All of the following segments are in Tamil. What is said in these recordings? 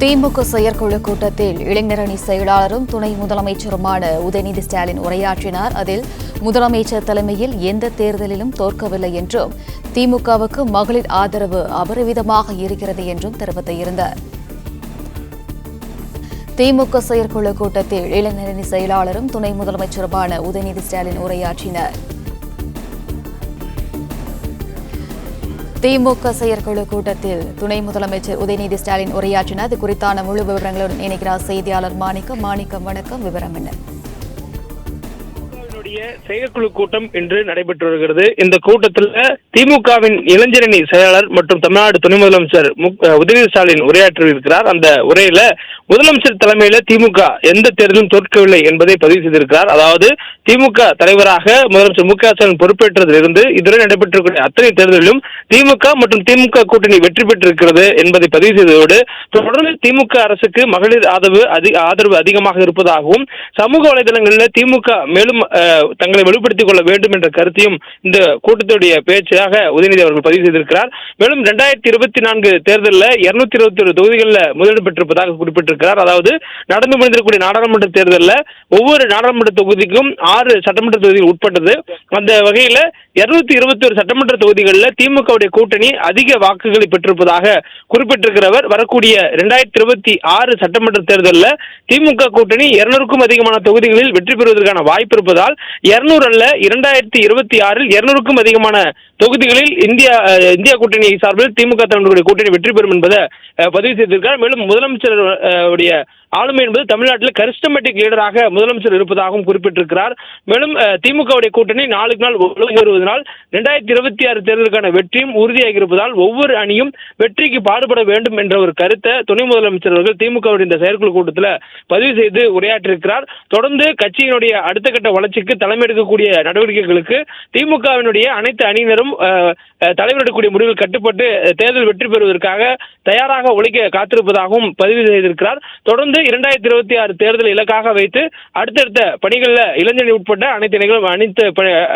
திமுக செயற்குழு கூட்டத்தில் இளைஞரணி செயலாளரும் துணை முதலமைச்சருமான உதயநிதி ஸ்டாலின் உரையாற்றினார். அதில் முதலமைச்சர் தலைமையில் எந்த தேர்தலிலும் தோற்கவில்லை என்றும் திமுகவுக்கு மகளிர் ஆதரவு அபரிவிதமாக இருக்கிறது என்றும் தெரிவித்திருந்தார். திமுக செயற்குழு கூட்டத்தில் இளைஞரணி செயலாளரும் துணை முதலமைச்சருமான உதயநிதி ஸ்டாலின் உரையாற்றினார். திமுக செயற்குழு கூட்டத்தில் துணை முதலமைச்சர் உதயநிதி ஸ்டாலின் உரையாற்றினார். இது குறித்தான முழு விவரங்களுடன் இணைக்கிறார் செய்தியாளர் மாணிக்கம். வணக்கம், விவரம் என்ன? செயற்குழு கூட்டம் இன்று நடைபெற்று வருகிறது. இந்த கூட்டத்தில் திமுகவின் இளைஞரணி செயலாளர் மற்றும் தமிழ்நாடு துணை முதலமைச்சர் உதயநிதி ஸ்டாலின் உரையாற்றியிருக்கிறார். அந்த உரையில முதலமைச்சர் தலைமையில திமுக எந்த தேர்தலும் தோற்கவில்லை என்பதை பதிவு செய்திருக்கிறார். அதாவது திமுக தலைவராக முதலமைச்சர் மு.க.ஸ்டாலின் பொறுப்பேற்றதிலிருந்து இதுவரை நடைபெற்றக்கூடிய அத்தனை தேர்தலிலும் திமுக மற்றும் திமுக கூட்டணி வெற்றி பெற்றிருக்கிறது என்பதை பதிவு செய்ததோடு தொடர்ந்து திமுக அரசுக்கு மகளிர் ஆதரவு அதிகமாக இருப்பதாகவும் சமூக வலைதளங்களில் திமுக மேலும் தங்களை வெளிப்படுத்திக் கொள்ள வேண்டும் என்ற கருத்தையும் இந்த கூட்டத்துடைய பேச்சாக உதயநிதி அவர்கள் பதிவு செய்திருக்கிறார். மேலும் 2024 தேர்தலில் 221 தொகுதிகளில் முதலிடம் பெற்றிருப்பதாக குறிப்பிட்டிருக்கிறார். அதாவது நடந்து முடிந்திருக்கக்கூடிய நாடாளுமன்ற தேர்தலில் ஒவ்வொரு நாடாளுமன்ற தொகுதிக்கும் 6 சட்டமன்ற தொகுதிகள் உட்பட்டது. அந்த வகையில் 221 சட்டமன்ற தொகுதிகளில் திமுகவுடைய கூட்டணி அதிக வாக்குகளை பெற்றிருப்பதாக குறிப்பிட்டிருக்கிறவர் வரக்கூடிய 2026 சட்டமன்ற தேர்தலில் திமுக கூட்டணி 200க்கும் அதிகமான தொகுதிகளில் வெற்றி பெறுவதற்கான வாய்ப்பு இருப்பதால் 200 அல்ல 2026 200க்கும் அதிகமான தொகுதிகளில் இந்தியா கூட்டணி சார்பில் திமுக தலைவர்களுடைய கூட்டணி வெற்றி பெறும் என்பதை பதிவு செய்திருக்கிறார். மேலும் முதலமைச்சர் உடைய ஆளுமை என்பது தமிழ்நாட்டில் கரிஸ்டமேட்டிக் லீடராக முதலமைச்சர் இருப்பதாகவும் குறிப்பிட்டிருக்கிறார். மேலும் திமுகவுடைய கூட்டணி நாளுக்கு நாள் வருவதனால் 2026 தேர்தலுக்கான வெற்றியும் உறுதியாகி இருப்பதால் ஒவ்வொரு அணியும் வெற்றிக்கு பாடுபட வேண்டும் என்ற ஒரு கருத்தை துணை முதலமைச்சர் அவர்கள் திமுகவுடைய இந்த செயற்குழு கூட்டத்தில் பதிவு செய்து உரையாற்றியிருக்கிறார். தொடர்ந்து கட்சியினுடைய அடுத்த கட்ட வளர்ச்சிக்கு தலைமையெடுக்கக்கூடிய நடவடிக்கைகளுக்கு திமுகவினுடைய அனைத்து அணியினரும் தலைவரிடக்கூடிய முடிவில் கட்டுப்பட்டு தேர்தல் வெற்றி பெறுவதற்காக தயாராக உழைக்க காத்திருப்பதாகவும் பதிவு செய்திருக்கிறார். தொடர்ந்து 2026 தேர்தல் இலக்காக வைத்து அடுத்தடுத்த பணிகளில் இளைஞரணி உட்பட்ட அனைத்து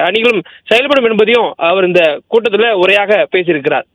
அணிகளும் செயல்படும் என்பதையும் அவர் இந்த கூட்டத்தில் உரையாக பேசியிருக்கிறார்.